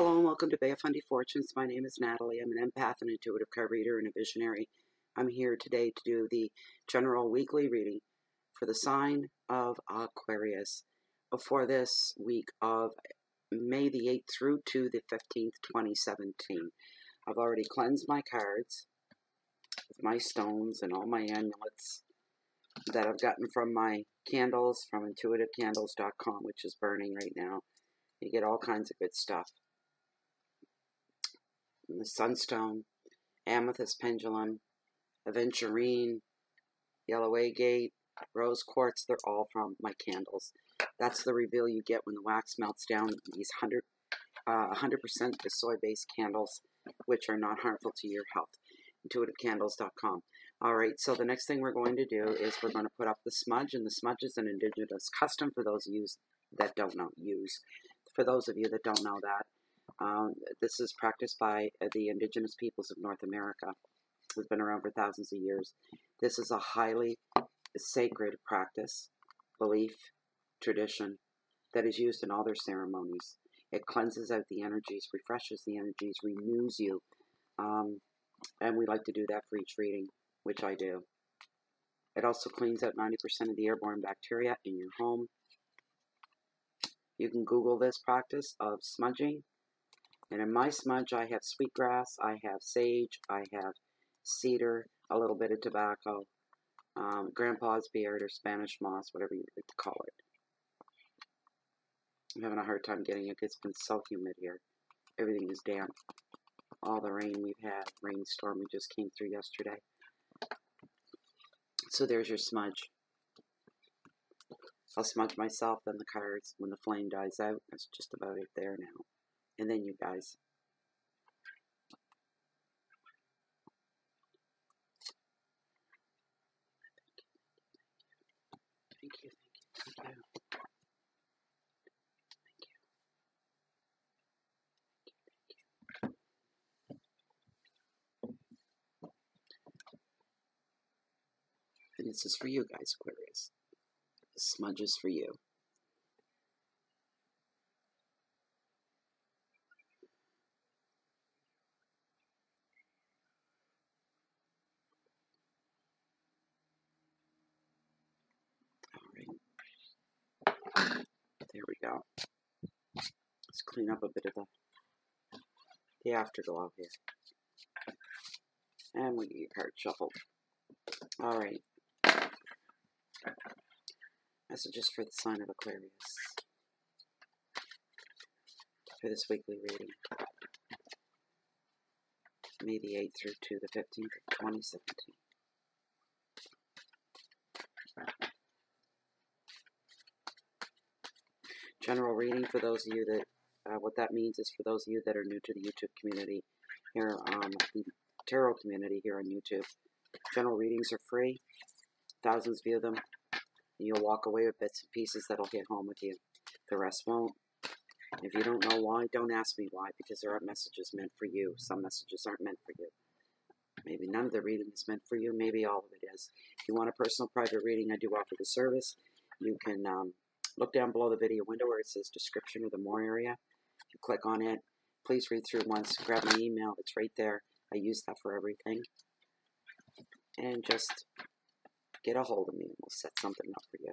Hello and welcome to Bay of Fundy Fortunes. My name is Natalie. I'm an empath, an intuitive card reader, and a visionary. I'm here today to do the general weekly reading for the sign of Aquarius for this week of May the 8th through to the 15th, 2017. I've already cleansed my cards with my stones and all my amulets that I've gotten from my candles from intuitivecandles.com, which is burning right now. You get all kinds of good stuff. The sunstone, amethyst pendulum, aventurine, yellow agate, rose quartz, they're all from my candles. That's the reveal you get when the wax melts down. These 100% the soy-based candles, which are not harmful to your health. Intuitivecandles.com. Alright, so the next thing we're going to do is we're going to put up the smudge, and the smudge is an indigenous custom for those of you that don't know. For those of you that don't know that, this is practiced by the indigenous peoples of North America. It's been around for thousands of years. This is a highly sacred practice, belief, tradition that is used in all their ceremonies. It cleanses out the energies, refreshes the energies, renews you. And we like to do that for each reading, which I do. It also cleans out 90% of the airborne bacteria in your home. You can Google this practice of smudging. And in my smudge, I have sweetgrass, I have sage, I have cedar, a little bit of tobacco, grandpa's beard or Spanish moss, whatever you like to call it. I'm having a hard time getting it. It's been so humid here. Everything is damp. All the rain we've had, rainstorm we just came through yesterday. So there's your smudge. I'll smudge myself, then the cards. When the flame dies out, that's just about it there now. And then you guys. Thank you. And this is for you guys, Aquarius. The smudge is for you. There we go. Let's clean up a bit of the afterglow here. And we get your card shuffled. Alright. Messages for the sign of Aquarius. For this weekly reading. May the 8th through to the 15th of 2017. General reading for those of you that, what that means is for those of you that are new to the YouTube community, here, the tarot community here on YouTube. General readings are free. Thousands view them. And you'll walk away with bits and pieces that'll hit home with you. The rest won't. If you don't know why, don't ask me why, because there are messages meant for you. Some messages aren't meant for you. Maybe none of the reading is meant for you. Maybe all of it is. If you want a personal private reading, I do offer the service. You can look down below the video window where it says description or the more area. If you click on it, please read through once. Grab my email. It's right there. I use that for everything. And just get a hold of me and we'll set something up for you.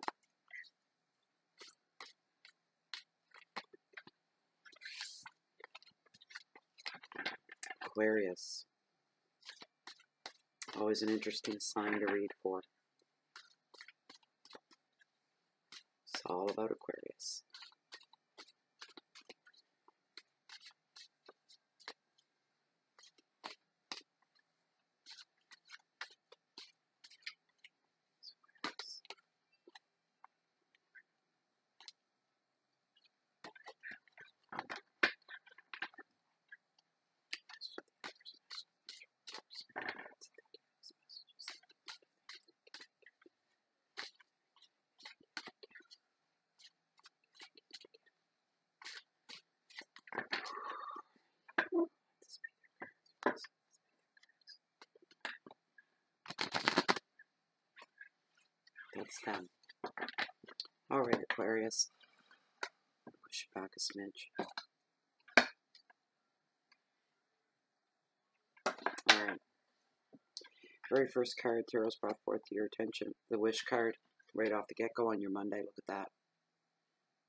Aquarius. Always an interesting sign to read for. It's all about Aquarius. That's them. Alright, Aquarius. Push it back a smidge. Very first card Tarot's brought forth to your attention, the Wish card, right off the get-go on your Monday. Look at that.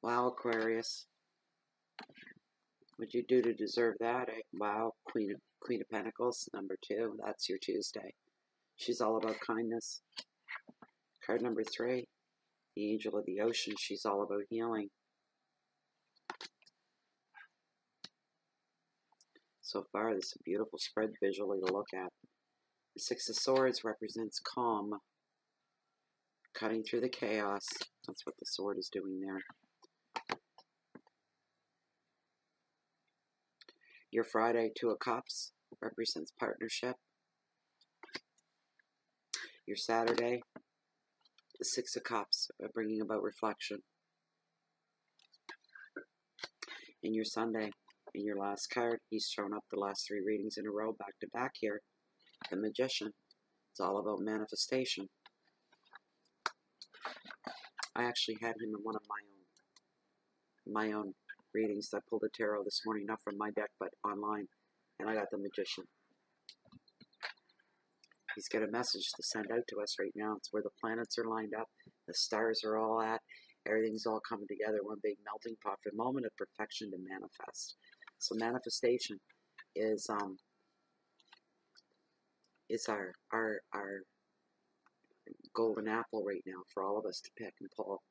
Wow, Aquarius. What'd you do to deserve that? Eh? Wow, Queen of Pentacles, number 2. That's your Tuesday. She's all about kindness. Card number 3, the Angel of the Ocean. She's all about healing. So far, this is a beautiful spread visually to look at. The Six of Swords represents calm, cutting through the chaos. That's what the sword is doing there. Your Friday, 2 of Cups, represents partnership. Your Saturday, the 6 of Cups, bringing about reflection. And your Sunday, in your last card, he's shown up the last 3 readings in a row, back to back here. The Magician. It's all about manifestation. I actually had him in one of my own readings. I pulled a tarot this morning, not from my deck, but online, and I got the Magician. He's got a message to send out to us right now. It's where the planets are lined up, the stars are all at, everything's all coming together, one big melting pot for a moment of perfection to manifest. So manifestation is our golden apple right now for all of us to pick and pull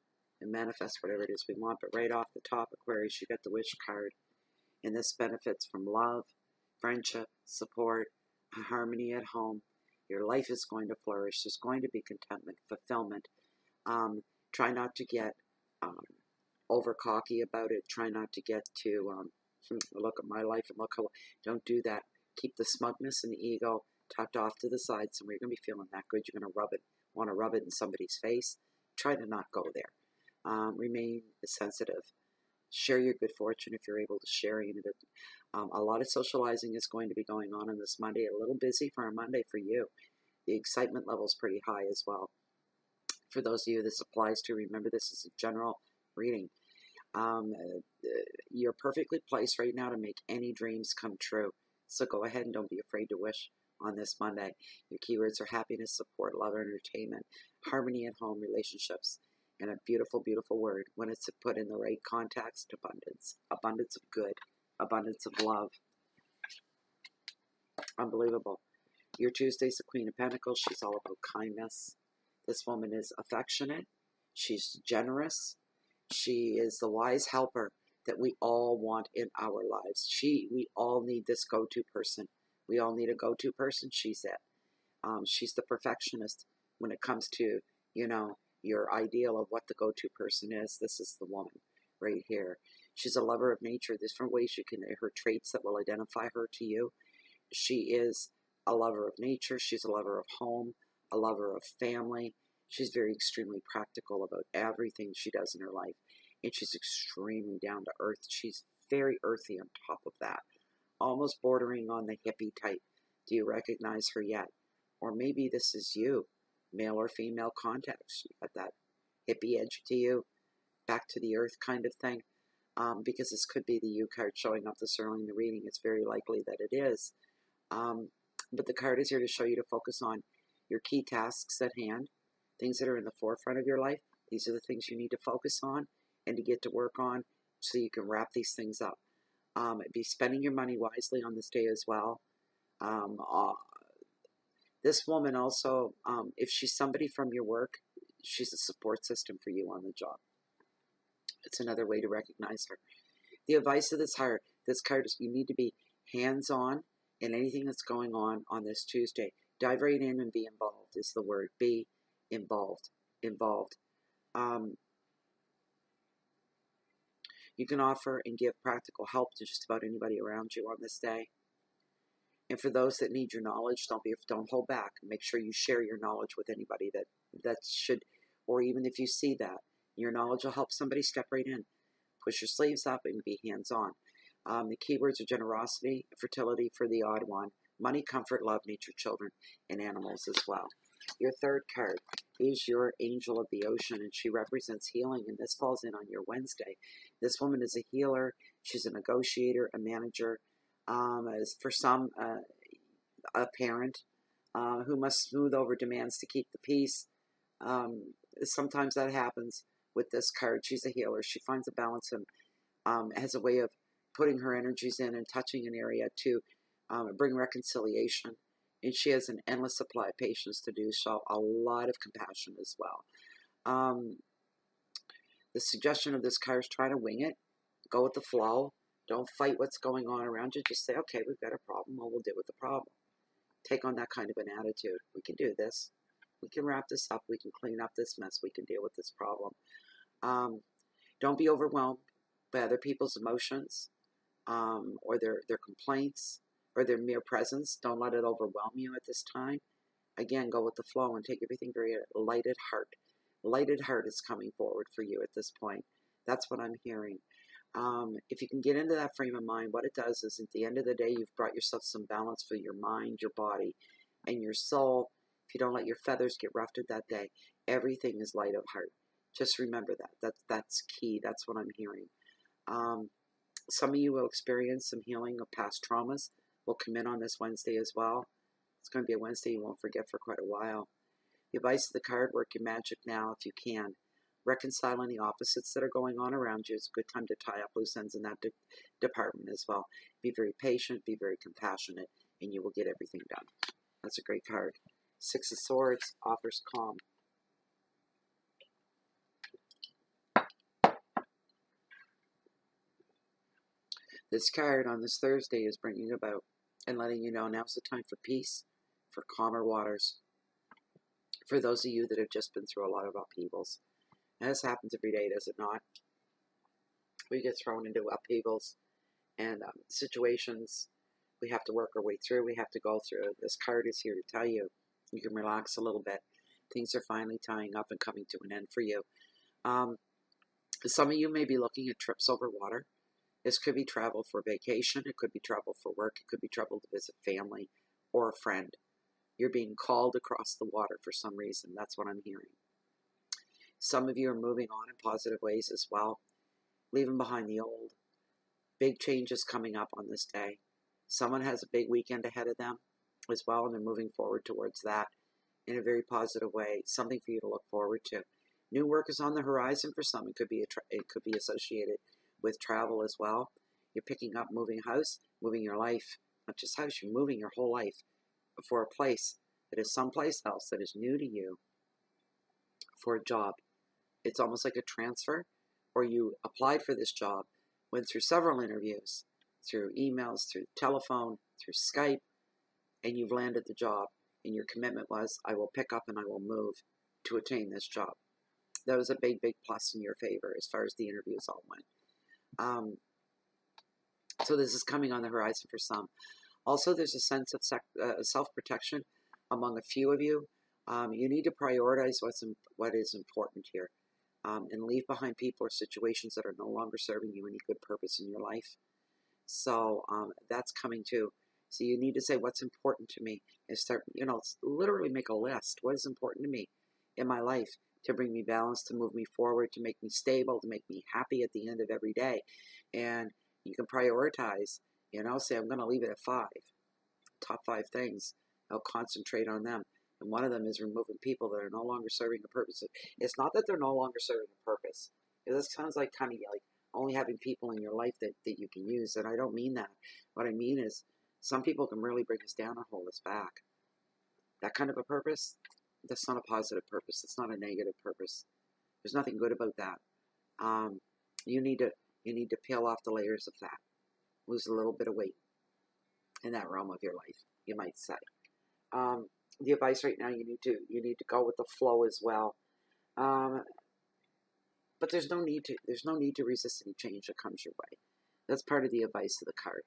and manifest whatever it is we want. But right off the top, Aquarius, you got the Wish card, and this benefits from love, friendship, support, harmony at home. Your life is going to flourish. There's going to be contentment, fulfillment. Try not to get over cocky about it. Try not to get to look at my life and look how. Don't do that. Keep the smugness and the ego tucked off to the side. Somewhere you're going to be feeling that good. You're going to want to rub it in somebody's face. Try to not go there. Remain sensitive. Share your good fortune if you're able to share it. A lot of socializing is going to be going on this Monday. A little busy for a Monday for you. The excitement level is pretty high as well. For those of you this applies to, remember this is a general reading. You're perfectly placed right now to make any dreams come true. So go ahead and don't be afraid to wish on this Monday. Your keywords are happiness, support, love, entertainment, harmony at home, relationships, and a beautiful, beautiful word when it's put in the right context, abundance. Abundance of good, abundance of love. Unbelievable. Your Tuesday's the Queen of Pentacles. She's all about kindness. This woman is affectionate. She's generous. She is the wise helper that we all want in our lives. We all need this go-to person. We all need a go-to person. She's it. She's the perfectionist when it comes to, you know, your ideal of what the go-to person is. This is the woman right here. She's a lover of nature. There's different ways you can, her traits that will identify her to you. She is a lover of nature. She's a lover of home, a lover of family. She's very extremely practical about everything she does in her life. And she's extremely down to earth. She's very earthy on top of that. Almost bordering on the hippie type. Do you recognize her yet? Or maybe this is you, male or female contacts. You got that hippie edge to you, back to the earth kind of thing. Because this could be the U card showing up this early in the reading. It's very likely that it is. But the card is here to show you to focus on your key tasks at hand, things that are in the forefront of your life. These are the things you need to focus on and to get to work on so you can wrap these things up. Be spending your money wisely on this day as well. This woman also, if she's somebody from your work, she's a support system for you on the job. It's another way to recognize her. The advice of this card is you need to be hands-on in anything that's going on this Tuesday. Dive right in and be involved is the word. Be involved. Involved. You can offer and give practical help to just about anybody around you on this day. And for those that need your knowledge, don't hold back. Make sure you share your knowledge with anybody that should, or even if you see that your knowledge will help somebody, step right in. Push your sleeves up and be hands-on. The keywords are generosity, fertility for the odd one, money, comfort, love, nature, children, and animals as well. Your third card is your Angel of the Ocean, and she represents healing, and this falls in on your Wednesday. This woman is a healer. She's a negotiator, a manager, as for some, a parent, who must smooth over demands to keep the peace. Sometimes that happens with this card. She's a healer. She finds a balance and has a way of putting her energies in and touching an area to bring reconciliation. And she has an endless supply of patience to do so, a lot of compassion as well. The suggestion of this card is try to wing it, go with the flow. Don't fight what's going on around you. Just say, okay, we've got a problem. Well, we'll deal with the problem. Take on that kind of an attitude. We can do this. We can wrap this up. We can clean up this mess. We can deal with this problem. Don't be overwhelmed by other people's emotions or their complaints or their mere presence. Don't let it overwhelm you at this time. Again, go with the flow and take everything very lighted heart. Lighted heart is coming forward for you at this point. That's what I'm hearing. If you can get into that frame of mind, what it does is at the end of the day, you've brought yourself some balance for your mind, your body, and your soul. If you don't let your feathers get ruffled that day, everything is light of heart. Just remember that. That's key. That's what I'm hearing. Some of you will experience some healing of past traumas. We'll come in on this Wednesday as well. It's going to be a Wednesday you won't forget for quite a while. The advice of the card, work your magic now if you can. Reconciling the opposites that are going on around you. It's a good time to tie up loose ends in that department as well. Be very patient, be very compassionate, and you will get everything done. That's a great card. Six of Swords offers calm. This card on this Thursday is bringing about and letting you know now's the time for peace, for calmer waters. For those of you that have just been through a lot of upheavals. And this happens every day, does it not? We get thrown into upheavals and situations we have to work our way through. We have to go through. This card is here to tell you you can relax a little bit. Things are finally tying up and coming to an end for you. Some of you may be looking at trips over water. This could be travel for vacation. It could be travel for work. It could be travel to visit family or a friend. You're being called across the water for some reason. That's what I'm hearing. Some of you are moving on in positive ways as well, leaving behind the old. Big changes coming up on this day. Someone has a big weekend ahead of them as well, and they're moving forward towards that in a very positive way. Something for you to look forward to. New work is on the horizon for some. It could be associated with travel as well. You're picking up, moving house, moving your life, not just house. You're moving your whole life for a place that is someplace else that is new to you for a job. It's almost like a transfer, or you applied for this job, went through several interviews, through emails, through telephone, through Skype, and you've landed the job. And your commitment was, I will pick up and I will move to attain this job. That was a big, big plus in your favor as far as the interviews all went. So this is coming on the horizon for some. Also, there's a sense of self-protection among a few of you. You need to prioritize what is important here. And leave behind people or situations that are no longer serving you any good purpose in your life. So that's coming too. So you need to say what's important to me and start, literally make a list. What is important to me in my life to bring me balance, to move me forward, to make me stable, to make me happy at the end of every day. And you can prioritize, say I'm going to leave it at 5. Top 5 things. I'll concentrate on them. And one of them is removing people that are no longer serving a purpose. It's not that they're no longer serving a purpose. This sounds like kind of like only having people in your life that you can use. And I don't mean that. What I mean is some people can really bring us down and hold us back. That kind of a purpose, that's not a positive purpose. It's not a negative purpose. There's nothing good about that. You need to peel off the layers of fat. Lose a little bit of weight in that realm of your life, you might say. The advice right now, you need to go with the flow as well. But there's no need to resist any change that comes your way. That's part of the advice of the card.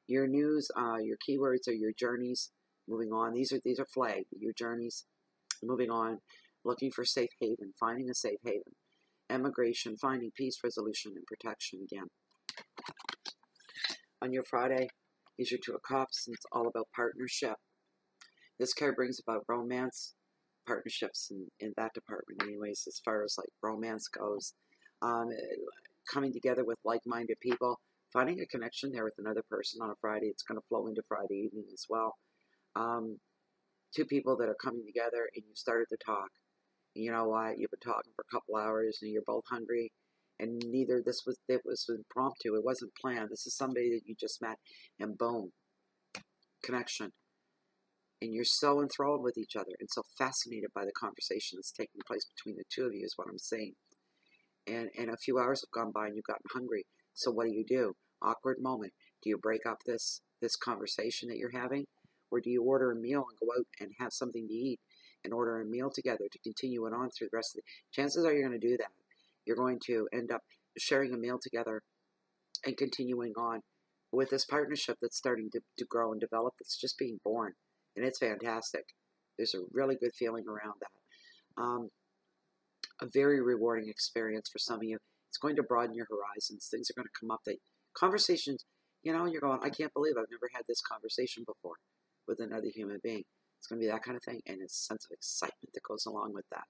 Your news, your keywords are your journeys, moving on. These are flagged. Your journeys, moving on, looking for safe haven, finding a safe haven, emigration, finding peace, resolution, and protection again. On your Friday, these are 2 of Cups, and it's all about partnership. This card brings about romance, partnerships in that department anyways, as far as like romance goes. Coming together with like-minded people, finding a connection there with another person on a Friday. It's going to flow into Friday evening as well. two people that are coming together and you started to talk. And you know what? You've been talking for a couple hours and you're both hungry. And it was impromptu. It wasn't planned. This is somebody that you just met, and boom, connection. And you're so enthralled with each other and so fascinated by the conversation that's taking place between the two of you is what I'm saying. And a few hours have gone by and you've gotten hungry. So what do? Awkward moment. Do you break up this conversation that you're having? Or do you order a meal and go out and have something to eat and order a meal together to continue it on through the rest of the... Chances are you're going to do that. You're going to end up sharing a meal together and continuing on with this partnership that's starting to grow and develop. It's just being born. And it's fantastic. There's a really good feeling around that. A very rewarding experience for some of you. It's going to broaden your horizons. Things are going to come up. Conversations, you're going, I can't believe I've never had this conversation before with another human being. It's going to be that kind of thing, and it's a sense of excitement that goes along with that.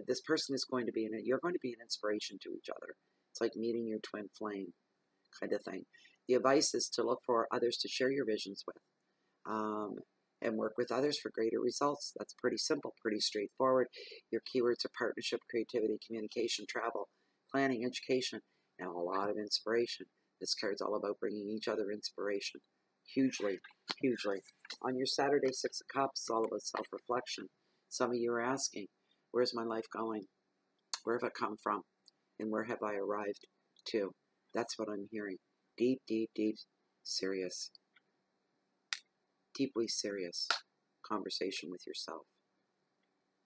This person is going to be, you're going to be an inspiration to each other. It's like meeting your twin flame kind of thing. The advice is to look for others to share your visions with. And work with others for greater results. That's pretty simple, pretty straightforward. Your keywords are partnership, creativity, communication, travel, planning, education, and a lot of inspiration. This card's all about bringing each other inspiration. Hugely, hugely. On your Saturday, 6 of Cups, it's all about self-reflection. Some of you are asking, where's my life going? Where have I come from? And where have I arrived to? That's what I'm hearing. Deep, deep, deep, serious. Deeply serious conversation with yourself.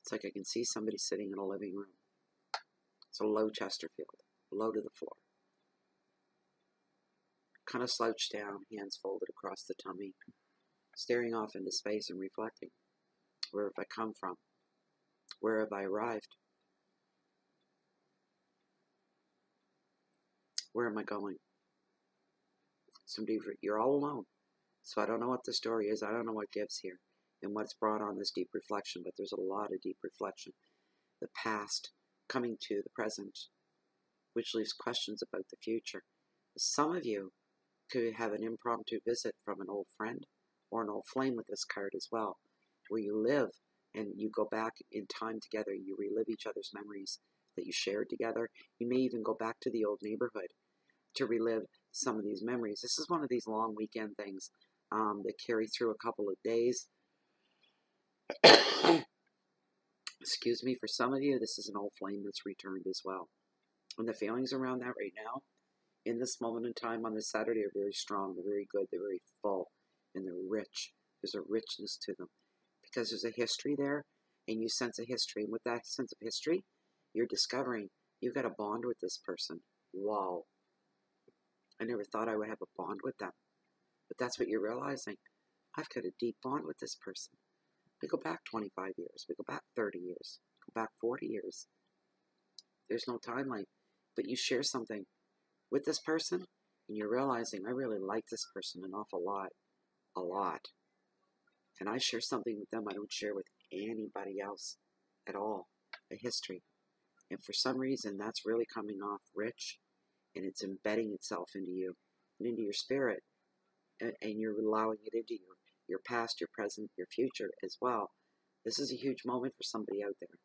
It's like I can see somebody sitting in a living room. It's a low Chesterfield, low to the floor. Kind of slouched down, hands folded across the tummy, staring off into space and reflecting. Where have I come from? Where have I arrived? Where am I going? You're all alone. So I don't know what the story is. I don't know what gives here and what's brought on this deep reflection, but there's a lot of deep reflection. The past coming to the present, which leaves questions about the future. Some of you could have an impromptu visit from an old friend or an old flame with this card as well, where you live and you go back in time together. You relive each other's memories that you shared together. You may even go back to the old neighborhood to relive some of these memories. This is one of these long weekend things that carry through a couple of days. Excuse me, for some of you, this is an old flame that's returned as well. And the feelings around that right now, in this moment in time on this Saturday, are very strong. They're very good. They're very full. And they're rich. There's a richness to them. Because there's a history there, and you sense a history. And with that sense of history, you're discovering you've got a bond with this person. Wow. I never thought I would have a bond with them. But that's what you're realizing. I've got a deep bond with this person. We go back 25 years. We go back 30 years. Go back 40 years. There's no timeline. But you share something with this person, and you're realizing, I really like this person an awful lot. A lot. And I share something with them I don't share with anybody else at all. A history. And for some reason, that's really coming off rich, and it's embedding itself into you and into your spirit. And you're allowing it into your past, your present, your future as well. This is a huge moment for somebody out there.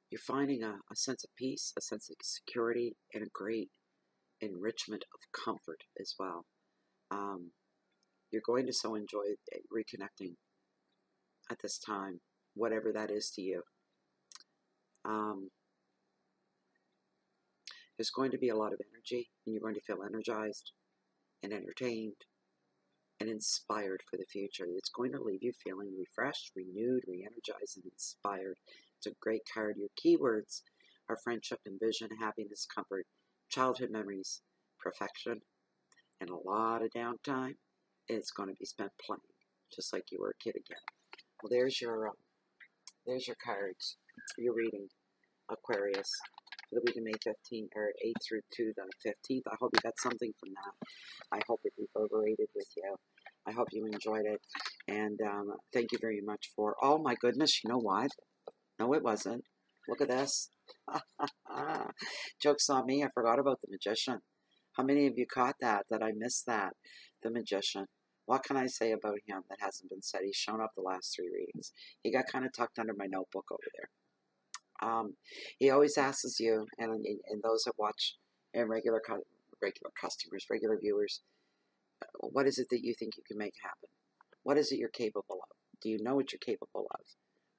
You're finding a sense of peace, a sense of security, and a great enrichment of comfort as well. You're going to so enjoy reconnecting at this time, whatever that is to you. There's going to be a lot of energy, and you're going to feel energized and entertained and inspired for the future. It's going to leave you feeling refreshed, renewed, re-energized, and inspired. It's a great card. Your keywords are friendship and vision, happiness, comfort, childhood memories, perfection, and a lot of downtime. It's going to be spent playing, just like you were a kid again. Well, there's your cards. Your reading, Aquarius, for the week of May 15th, or 8th through to the 15th. I hope you got something from that. I hope it reverberated with you. I hope you enjoyed it. And thank you very much for... Oh, my goodness. You know what? No, it wasn't. Look at this. Joke's on me. I forgot about the Magician. How many of you caught that I missed that? The Magician. What can I say about him that hasn't been said? He's shown up the last 3 readings. He got kind of tucked under my notebook over there. He always asks you, and those that watch, and regular customers, regular viewers, what is it that you think you can make happen? What is it you're capable of? Do you know what you're capable of?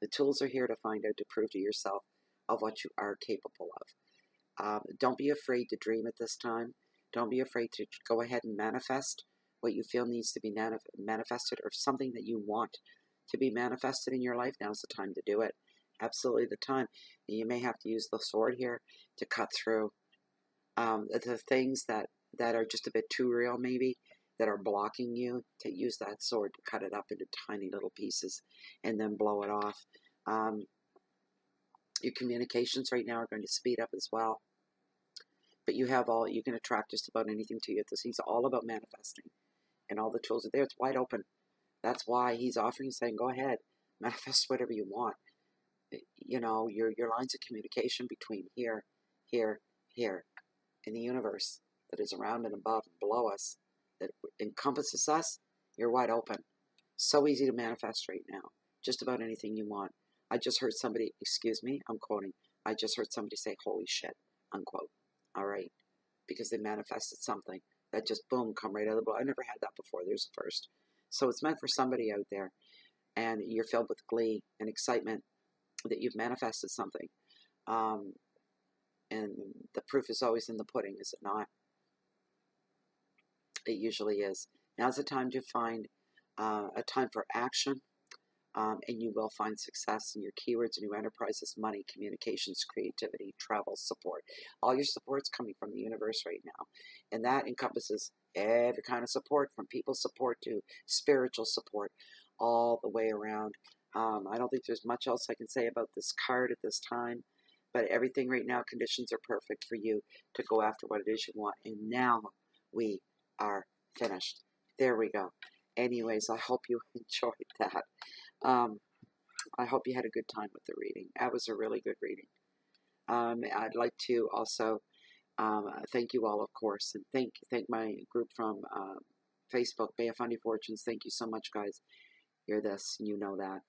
The tools are here to find out, to prove to yourself of what you are capable of. Don't be afraid to dream at this time. Don't be afraid to go ahead and manifest what you feel needs to be manifested, or something that you want to be manifested in your life. Now's the time to do it. Absolutely the time. You may have to use the sword here to cut through the things that are just a bit too real, maybe, that are blocking you, to use that sword to cut it up into tiny little pieces and then blow it off. Your communications right now are going to speed up as well. But you can attract just about anything to you. He's all about manifesting. And all the tools are there. It's wide open. That's why he's offering, saying, go ahead, manifest whatever you want. You know, your lines of communication between here, here, here, in the universe that is around and above and below us, that encompasses us, you're wide open. So easy to manifest right now. Just about anything you want. I just heard somebody, excuse me, I'm quoting, I just heard somebody say, holy shit, unquote. All right. Because they manifested something that just, boom, come right out of the blue. I never had that before. There's the first. So it's meant for somebody out there. And you're filled with glee and excitement that you've manifested something. And the proof is always in the pudding, is it not? It usually is. Now's the time to find a time for action, and you will find success in your keywords, new enterprises, money, communications, creativity, travel, support. All your support's coming from the universe right now, and that encompasses every kind of support, from people support to spiritual support, all the way around. I don't think there's much else I can say about this card at this time, but everything right now, conditions are perfect for you to go after what it is you want. And now we are finished. There we go. Anyways, I hope you enjoyed that. I hope you had a good time with the reading. That was a really good reading. I'd like to also thank you all, of course, and thank my group from Facebook, Bay of Fundy Fortunes. Thank you so much, guys. You're this, you know that.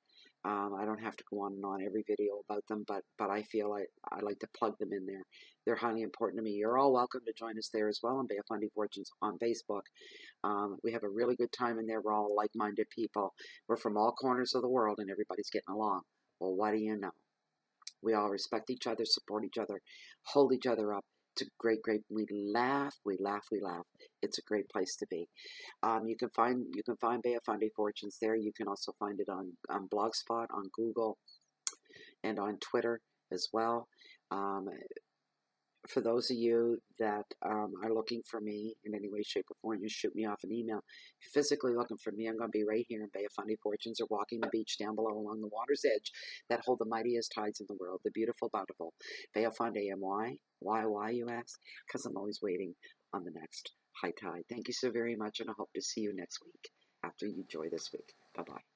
I don't have to go on and on every video about them, but I feel I like to plug them in there. They're highly important to me. You're all welcome to join us there as well on Bay of Fundy Fortunes on Facebook. We have a really good time in there. We're all like-minded people. We're from all corners of the world, and everybody's getting along. Well, what do you know? We all respect each other, support each other, hold each other up. It's a great, we laugh, we laugh, we laugh. It's a great place to be. You can find Bay of Fundy Fortunes there. You can also find it on Blogspot, on Google, and on Twitter as well. For those of you that are looking for me in any way, shape, or form, you shoot me off an email. If you're physically looking for me, I'm going to be right here in Bay of Fundy Fortunes, or walking the beach down below along the water's edge that hold the mightiest tides in the world, the beautiful, bountiful Bay of Fundy. And why? Why, you ask? Because I'm always waiting on the next high tide. Thank you so very much, and I hope to see you next week after you enjoy this week. Bye-bye.